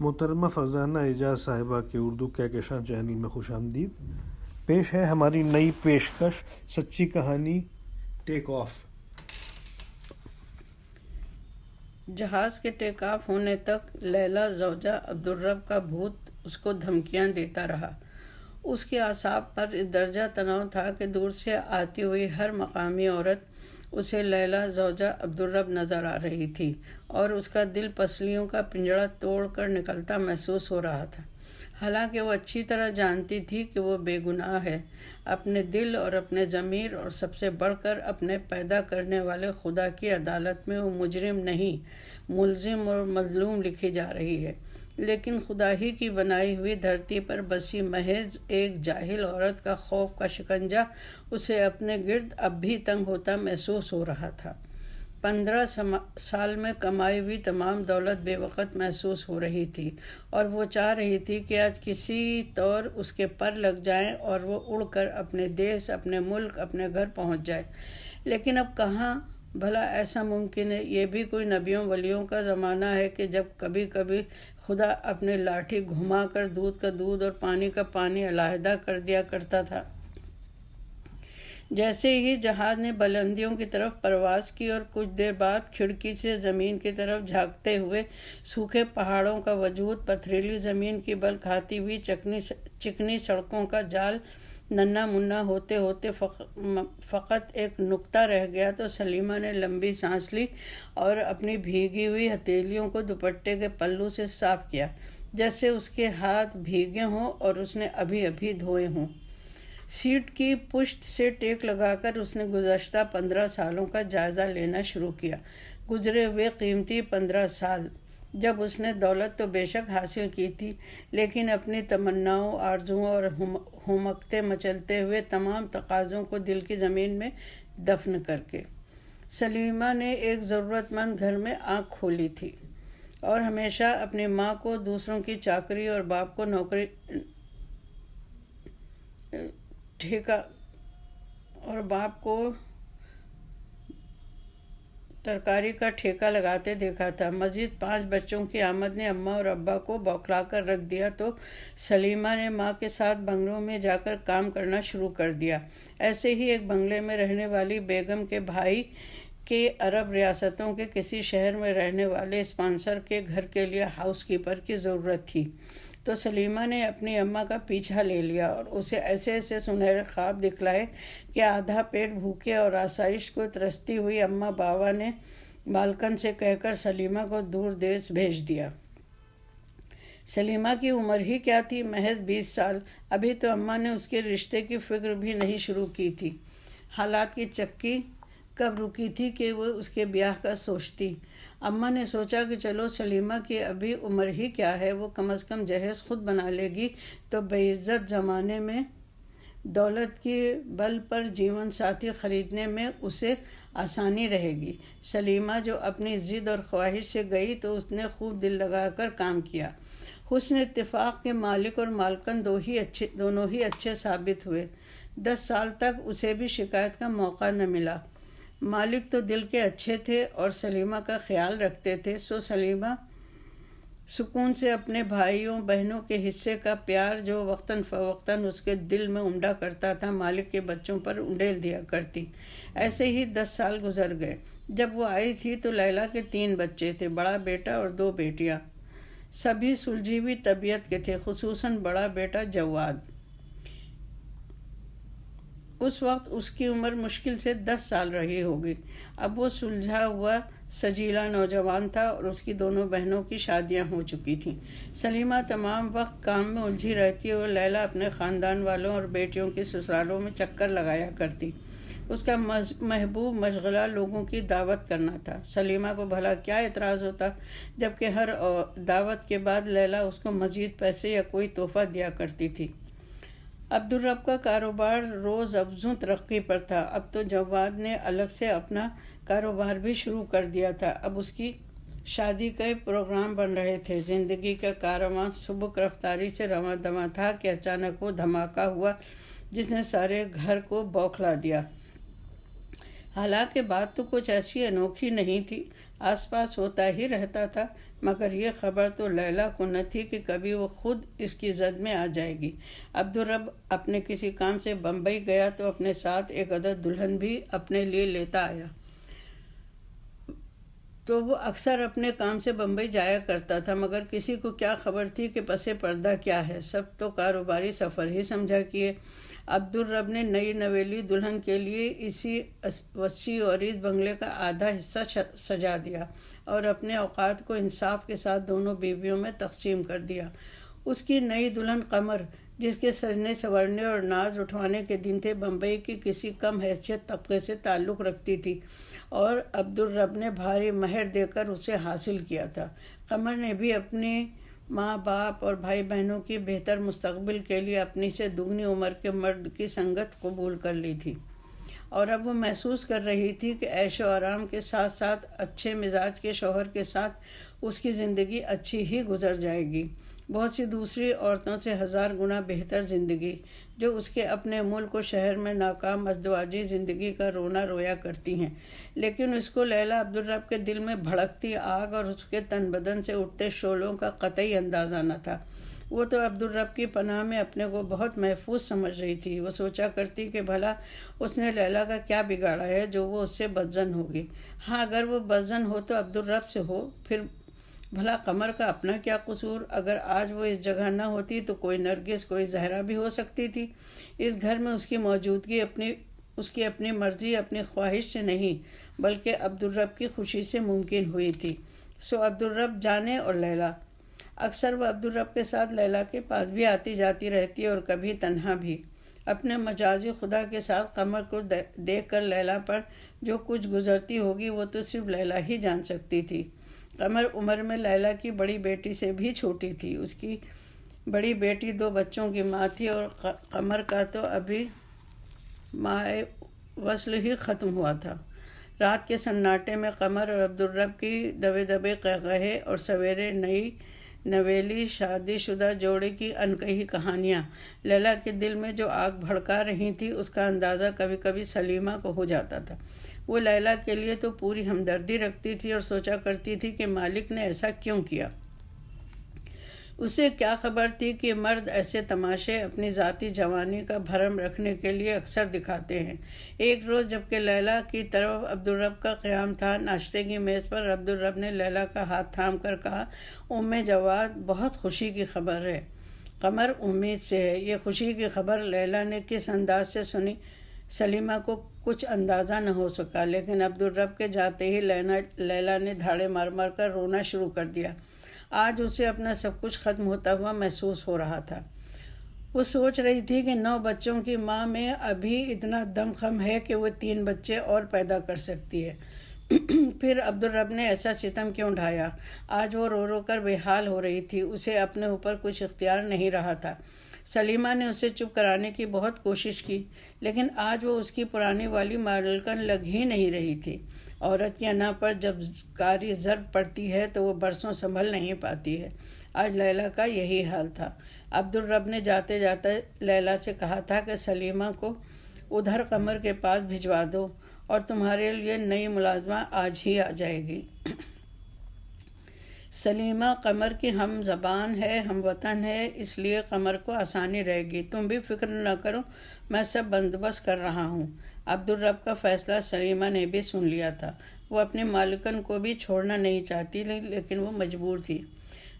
محترمہ فرزانہ اعجاز صاحبہ کے اردو کہکشاں چینل میں خوش آمدید۔ پیش ہے ہماری نئی پیشکش سچی کہانی ٹیک آف۔ جہاز کے ٹیک آف ہونے تک لیلا زوجہ عبدالرب کا بھوت اس کو دھمکیاں دیتا رہا۔ اس کے اعصاب پر اس درجہ تناؤ تھا کہ دور سے آتی ہوئی ہر مقامی عورت اسے لیلا زوجہ عبدالرب نظر آ رہی تھی اور اس کا دل پسلیوں کا پنجرا توڑ کر نکلتا محسوس ہو رہا تھا، حالانکہ وہ اچھی طرح جانتی تھی کہ وہ بے گناہ ہے۔ اپنے دل اور اپنے ضمیر اور سب سے بڑھ کر اپنے پیدا کرنے والے خدا کی عدالت میں وہ مجرم نہیں، ملزم اور مظلوم لکھی جا رہی ہے، لیکن خدا ہی کی بنائی ہوئی دھرتی پر بسی محض ایک جاہل عورت کا خوف کا شکنجہ اسے اپنے گرد اب بھی تنگ ہوتا محسوس ہو رہا تھا۔ 15 سال میں کمائی ہوئی تمام دولت بے وقت محسوس ہو رہی تھی اور وہ چاہ رہی تھی کہ آج کسی طور اس کے پر لگ جائیں اور وہ اڑ کر اپنے دیس، اپنے ملک، اپنے گھر پہنچ جائے۔ لیکن اب کہاں بھلا ایسا ممکن ہے؟ یہ بھی کوئی نبیوں ولیوں کا زمانہ ہے کہ جب کبھی کبھی خدا اپنی لاٹھی گھما کر دودھ کا دودھ اور پانی کا پانی علیحدہ کر دیا کرتا تھا۔ جیسے ہی جہاز نے بلندیوں کی طرف پرواز کی اور کچھ دیر بعد کھڑکی سے زمین کی طرف جھانکتے ہوئے سوکھے پہاڑوں کا وجود، پتھریلی زمین کی بل کھاتی ہوئی چکنی سڑکوں کا جال ننا منا ہوتے ہوتے فقط ایک نقطہ رہ گیا تو سلیمہ نے لمبی سانس لی اور اپنی بھیگی ہوئی ہتھیلیوں کو دوپٹے کے پلو سے صاف کیا، جیسے اس کے ہاتھ بھیگے ہوں اور اس نے ابھی ابھی دھوئے ہوں۔ سیٹ کی پشت سے ٹیک لگا کر اس نے گزشتہ 15 سالوں کا جائزہ لینا شروع کیا۔ گزرے ہوئے قیمتی 15 سال، جب اس نے دولت تو بے شک حاصل کی تھی، لیکن اپنی تمناؤں، آرزوؤں اور ہمکتے مچلتے ہوئے تمام تقاضوں کو دل کی زمین میں دفن کر کے۔ سلیمہ نے ایک ضرورت مند گھر میں آنکھ کھولی تھی اور ہمیشہ اپنی ماں کو دوسروں کی چاکری اور باپ کو نوکری ترکاری کا ٹھیکہ لگاتے دیکھا تھا۔ مزید 5 بچوں کی آمد نے اماں اور ابا کو بوکھلا کر رکھ دیا تو سلیمہ نے ماں کے ساتھ بنگلوں میں جا کر کام کرنا شروع کر دیا۔ ایسے ہی ایک بنگلے میں رہنے والی بیگم کے بھائی کے عرب ریاستوں کے کسی شہر میں رہنے والے اسپانسر کے گھر کے لیے ہاؤس کیپر کی ضرورت تھی، تو سلیمہ نے اپنی اماں کا پیچھا لے لیا اور اسے ایسے ایسے سنہرے خواب دکھلائے کہ آدھا پیٹ بھوکے اور آسائش کو ترستی ہوئی اماں باوا نے مالکن سے کہہ کر سلیمہ کو دور دیس بھیج دیا۔ سلیمہ کی عمر ہی کیا تھی، محض 20 سال۔ ابھی تو اماں نے اس کے رشتے کی فکر بھی نہیں شروع کی تھی۔ حالات کی چکی کب رکی تھی کہ وہ اس کے بیاہ کا سوچتی۔ اماں نے سوچا کہ چلو سلیمہ کی ابھی عمر ہی کیا ہے، وہ کم از کم جہیز خود بنا لے گی تو بعزت زمانے میں دولت کی بل پر جیون ساتھی خریدنے میں اسے آسانی رہے گی۔ سلیمہ جو اپنی ضد اور خواہش سے گئی تو اس نے خوب دل لگا کر کام کیا۔ حسن اتفاق کے مالک اور مالکن دونوں ہی اچھے ثابت ہوئے۔ 10 سال تک اسے بھی شکایت کا موقع نہ ملا۔ مالک تو دل کے اچھے تھے اور سلیمہ کا خیال رکھتے تھے، سو سلیمہ سکون سے اپنے بھائیوں بہنوں کے حصے کا پیار جو وقتاً فوقتاً اس کے دل میں عمڈا کرتا تھا، مالک کے بچوں پر انڈیل دیا کرتی۔ ایسے ہی 10 سال گزر گئے۔ جب وہ آئی تھی تو لیلا کے 3 بچے تھے، بڑا بیٹا اور 2 بیٹیاں۔ سبھی سلجھی ہوئی طبیعت کے تھے، خصوصاً بڑا بیٹا جواد۔ اس وقت اس کی عمر مشکل سے 10 سال رہی ہوگی۔ اب وہ سلجھا ہوا سجیلا نوجوان تھا اور اس کی دونوں بہنوں کی شادیاں ہو چکی تھیں۔ سلیمہ تمام وقت کام میں الجھی رہتی اور لیلا اپنے خاندان والوں اور بیٹیوں کے سسرالوں میں چکر لگایا کرتی۔ اس کا محبوب مشغلہ لوگوں کی دعوت کرنا تھا۔ سلیمہ کو بھلا کیا اعتراض ہوتا، جبکہ ہر دعوت کے بعد لیلا اس کو مزید پیسے یا کوئی تحفہ دیا کرتی تھی۔ عبدالرب کا کاروبار روز افزوں ترقی پر تھا۔ اب تو جواد نے الگ سے اپنا کاروبار بھی شروع کر دیا تھا۔ اب اس کی شادی کے پروگرام بن رہے تھے۔ زندگی کا کارواں سبک رفتاری سے رواں دواں تھا کہ اچانک وہ دھماکہ ہوا جس نے سارے گھر کو بوکھلا دیا۔ حالانکہ بات تو کچھ ایسی انوکھی نہیں تھی، آس پاس ہوتا ہی رہتا تھا، مگر یہ خبر تو لیلا کو نہ تھی کہ کبھی وہ خود اس کی زد میں آ جائے گی۔ عبدالرب اپنے کسی کام سے بمبئی گیا تو اپنے ساتھ ایک عدد دلہن بھی اپنے لیے لیتا آیا۔ تو وہ اکثر اپنے کام سے بمبئی جایا کرتا تھا، مگر کسی کو کیا خبر تھی کہ پس پردہ کیا ہے۔ سب تو کاروباری سفر ہی سمجھا کیے۔ عبدالرب نے نئی نویلی دلہن کے لیے اسی وسیع و عریض بنگلے کا آدھا حصہ سجا دیا اور اپنے اوقات کو انصاف کے ساتھ دونوں بیویوں میں تقسیم کر دیا۔ اس کی نئی دلہن قمر، جس کے سجنے سنورنے اور ناز اٹھوانے کے دن تھے، بمبئی کی کسی کم حیثیت طبقے سے تعلق رکھتی تھی اور عبدالرب نے بھاری مہر دے کر اسے حاصل کیا تھا۔ قمر نے بھی اپنی ماں باپ اور بھائی بہنوں کی بہتر مستقبل کے لیے اپنی سے دگنی عمر کے مرد کی سنگت قبول کر لی تھی، اور اب وہ محسوس کر رہی تھی کہ عیش و آرام کے ساتھ ساتھ اچھے مزاج کے شوہر کے ساتھ اس کی زندگی اچھی ہی گزر جائے گی، بہت سی دوسری عورتوں سے 1000 گنا بہتر زندگی، جو اس کے اپنے ملک و شہر میں ناکام ازدواجی زندگی کا رونا رویا کرتی ہیں۔ لیکن اس کو لیلا عبدالرب کے دل میں بھڑکتی آگ اور اس کے تن بدن سے اٹھتے شعلوں کا قطعی اندازہ نہ تھا۔ وہ تو عبدالرب کی پناہ میں اپنے کو بہت محفوظ سمجھ رہی تھی۔ وہ سوچا کرتی کہ بھلا اس نے لیلا کا کیا بگاڑا ہے جو وہ اس سے بدظن ہوگی۔ ہاں، اگر وہ بدظن ہو تو عبدالرب سے ہو، پھر بھلا قمر کا اپنا کیا قصور؟ اگر آج وہ اس جگہ نہ ہوتی تو کوئی نرگس، کوئی زہرا بھی ہو سکتی تھی۔ اس گھر میں اس کی موجودگی اس کی اپنی مرضی، اپنی خواہش سے نہیں، بلکہ عبدالرب کی خوشی سے ممکن ہوئی تھی۔ سو عبدالرب جانے اور لیلا۔ اکثر وہ عبدالرب کے ساتھ لیلا کے پاس بھی آتی جاتی رہتی اور کبھی تنہا بھی۔ اپنے مجازی خدا کے ساتھ قمر کو دیکھ کر لیلا پر جو کچھ گزرتی ہوگی وہ تو صرف لیلا ہی جان سکتی تھی۔ قمر عمر میں لیلا کی بڑی بیٹی سے بھی چھوٹی تھی۔ اس کی بڑی بیٹی 2 بچوں کی ماں تھی اور قمر کا تو ابھی ماہ وصل ہی ختم ہوا تھا۔ رات کے سناٹے میں قمر اور عبدالرب کی دبے دبے قہقہے اور سویرے نئی نویلی شادی شدہ جوڑے کی انکہی کہانیاں لیلا کے دل میں جو آگ بھڑکا رہی تھی، اس کا اندازہ کبھی کبھی سلیمہ کو ہو جاتا تھا۔ وہ لیلا کے لیے تو پوری ہمدردی رکھتی تھی اور سوچا کرتی تھی کہ مالک نے ایسا کیوں کیا۔ اسے کیا خبر تھی کہ مرد ایسے تماشے اپنی ذاتی جوانی کا بھرم رکھنے کے لیے اکثر دکھاتے ہیں۔ ایک روز جبکہ لیلا کی طرف عبدالرب کا قیام تھا، ناشتے کی میز پر عبدالرب نے لیلا کا ہاتھ تھام کر کہا، جواد، بہت خوشی کی خبر ہے۔ قمر، امید سے ہے۔ یہ خوشی کی خبر لیلا نے کس انداز سے سنی، سلیمہ کو کچھ اندازہ نہ ہو سکا، لیکن عبدالرب کے جاتے ہی لیلا نے دھاڑے مار مار کر رونا شروع کر دیا۔ آج اسے اپنا سب کچھ ختم ہوتا ہوا محسوس ہو رہا تھا۔ وہ سوچ رہی تھی کہ 9 بچوں کی ماں میں ابھی اتنا دم خم ہے کہ وہ 3 بچے اور پیدا کر سکتی ہے۔ پھر عبدالرب نے ایسا ستم کیوں ڈھایا؟ آج وہ رو رو کر بے حال ہو رہی تھی، اسے اپنے اوپر کچھ اختیار نہیں رہا تھا۔ سلیمہ نے اسے چپ کرانے کی بہت کوشش کی، لیکن آج وہ اس کی پرانی والی مالکن لگ ہی نہیں رہی تھی۔ عورت کی انا پر جب کاری ضرب پڑتی ہے تو وہ برسوں سنبھل نہیں پاتی ہے۔ آج لیلا کا یہی حال تھا۔ عبدالرب نے جاتے جاتے لیلا سے کہا تھا کہ سلیمہ کو ادھر قمر کے پاس بھجوا دو اور تمہارے لیے نئی ملازمہ آج ہی آ جائے گی۔ سلیمہ قمر کی ہم زبان ہے، ہم وطن ہے، اس لیے قمر کو آسانی رہے گی۔ تم بھی فکر نہ کرو، میں سب بندوبست کر رہا ہوں۔ عبدالرب کا فیصلہ سلیمہ نے بھی سن لیا تھا۔ وہ اپنی مالکن کو بھی چھوڑنا نہیں چاہتی، لیکن وہ مجبور تھی۔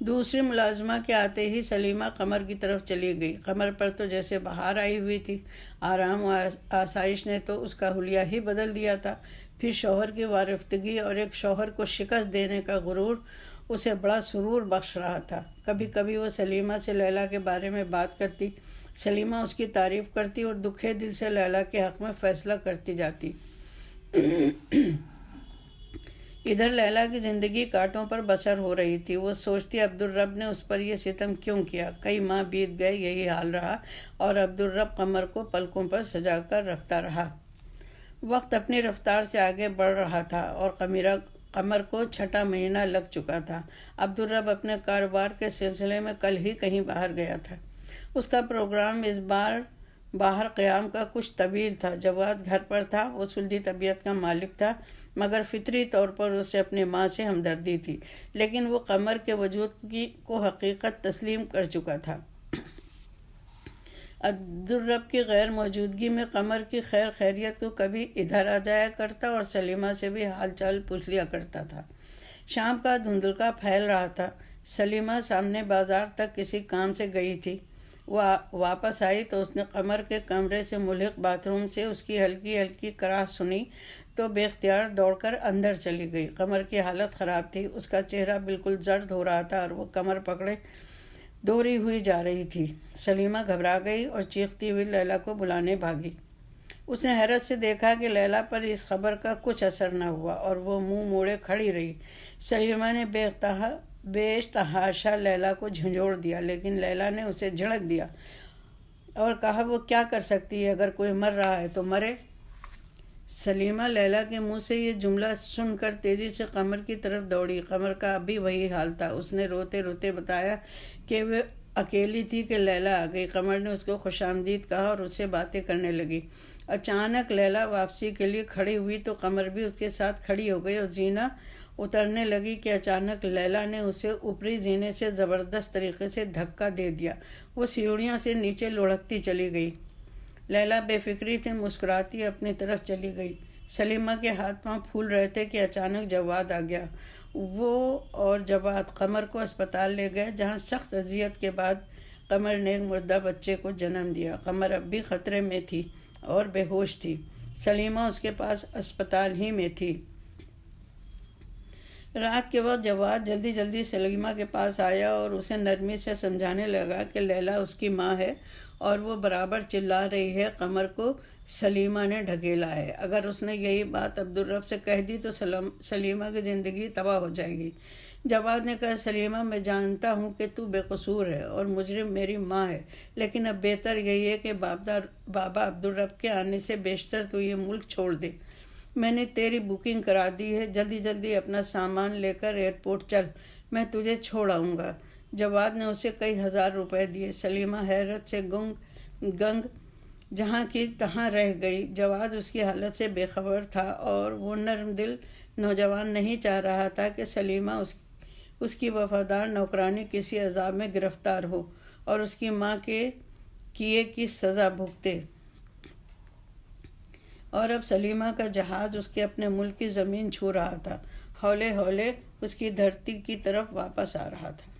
دوسری ملازمہ کے آتے ہی سلیمہ قمر کی طرف چلی گئی۔ قمر پر تو جیسے بہار آئی ہوئی تھی۔ آرام و آسائش نے تو اس کا حلیہ ہی بدل دیا تھا۔ پھر شوہر کی وارفتگی اور ایک شوہر کو شکست دینے کا غرور اسے بڑا سرور بخش رہا تھا۔ کبھی کبھی وہ سلیمہ سے لیلا کے بارے میں بات کرتی، سلیمہ اس کی تعریف کرتی اور دکھے دل سے لیلا کے حق میں فیصلہ کرتی جاتی۔ ادھر لیلا کی زندگی کانٹوں پر بسر ہو رہی تھی۔ وہ سوچتی عبدالرب نے اس پر یہ ستم کیوں کیا؟ کئی ماہ بیت گئے، یہی حال رہا اور عبدالرب قمر کو پلکوں پر سجا کر رکھتا رہا۔ وقت اپنی رفتار سے آگے بڑھ رہا تھا اور قمر کو 6واں مہینہ لگ چکا تھا۔ عبدالرب اپنے کاروبار کے سلسلے میں کل ہی کہیں باہر گیا تھا۔ اس کا پروگرام اس بار باہر قیام کا کچھ طویل تھا۔ جواد گھر پر تھا۔ وہ سلجھی طبیعت کا مالک تھا، مگر فطری طور پر اسے اپنی ماں سے ہمدردی تھی، لیکن وہ قمر کے وجود کو حقیقت تسلیم کر چکا تھا۔ عبدالرب کی غیر موجودگی میں قمر کی خیر خیریت کو کبھی ادھر آ جایا کرتا اور سلیمہ سے بھی حال چال پوچھ لیا کرتا تھا۔ شام کا دھندلکا پھیل رہا تھا۔ سلیمہ سامنے بازار تک کسی کام سے گئی تھی۔ وہ واپس آئی تو اس نے قمر کے کمرے سے ملحق باتھ روم سے اس کی ہلکی ہلکی کراہ سنی تو بے اختیار دوڑ کر اندر چلی گئی۔ قمر کی حالت خراب تھی۔ اس کا چہرہ بالکل زرد ہو رہا تھا اور وہ کمر پکڑے دوڑی ہوئی جا رہی تھی۔ سلیمہ گھبرا گئی اور چیختی ہوئی لیلا کو بلانے بھاگی۔ اس نے حیرت سے دیکھا کہ لیلا پر اس خبر کا کچھ اثر نہ ہوا اور وہ منہ موڑے کھڑی رہی۔ سلیمہ نے بے تحاشا لیلا کو جھنجھوڑ دیا، لیکن لیلا نے اسے جھڑک دیا اور کہا وہ کیا کر سکتی ہے، اگر کوئی مر رہا ہے تو مرے۔ سلیمہ لیلا کے منہ سے یہ جملہ سن کر تیزی سے قمر کی طرف دوڑی۔ قمر کا ابھی وہی حال تھا۔ اس نے روتے روتے بتایا کہ وہ اکیلی تھی کہ لیلا آ گئی۔ قمر نے اس کو خوش آمدید کہا اور اس سے باتیں کرنے لگی۔ اچانک لیلا واپسی کے لیے کھڑی ہوئی تو قمر بھی اس کے ساتھ کھڑی ہو گئی اور زینہ اترنے لگی کہ اچانک لیلا نے اسے اوپری زینے سے زبردست طریقے سے دھکا دے دیا۔ وہ سیڑھیاں سے نیچے لڑھکتی چلی گئی۔ لیلا بے فکری سے مسکراتی اپنی طرف چلی گئی۔ سلیمہ کے ہاتھ پاؤں پھول رہے تھے کہ اچانک جواد آ گیا۔ وہ اور جواد قمر کو اسپتال لے گئے، جہاں سخت اذیت کے بعد قمر نے ایک مردہ بچے کو جنم دیا۔ قمر اب بھی خطرے میں تھی اور بے ہوش تھی۔ سلیمہ اس کے پاس اسپتال ہی میں تھی۔ رات کے وقت جواد جلدی جلدی سلیمہ کے پاس آیا اور اسے نرمی سے سمجھانے لگا کہ لیلا اس کی ماں ہے اور وہ برابر چلا رہی ہے۔ قمر کو سلیمہ نے ڈھکیلا ہے۔ اگر اس نے یہی بات عبدالرب سے کہہ دی تو سلیمہ کی زندگی تباہ ہو جائے گی۔ جواد نے کہا سلیمہ میں جانتا ہوں کہ تو بے قصور ہے اور مجرم میری ماں ہے، لیکن اب بہتر یہی ہے کہ بابا عبدالرب کے آنے سے بیشتر تو یہ ملک چھوڑ دے۔ میں نے تیری بکنگ کرا دی ہے، جلدی جلدی اپنا سامان لے کر ایئرپورٹ چل، میں تجھے چھوڑ آؤں گا۔ جواد نے اسے کئی ہزار روپے دیے۔ سلیمہ حیرت سے گنگ جہاں کی تہاں رہ گئی۔ جواد اس کی حالت سے بے خبر تھا اور وہ نرم دل نوجوان نہیں چاہ رہا تھا کہ سلیمہ اس کی وفادار نوکرانی کسی عذاب میں گرفتار ہو اور اس کی ماں کے کیے کی سزا بھگتے۔ اور اب سلیمہ کا جہاز اس کے اپنے ملک کی زمین چھو رہا تھا، ہولے ہولے اس کی دھرتی کی طرف واپس آ رہا تھا۔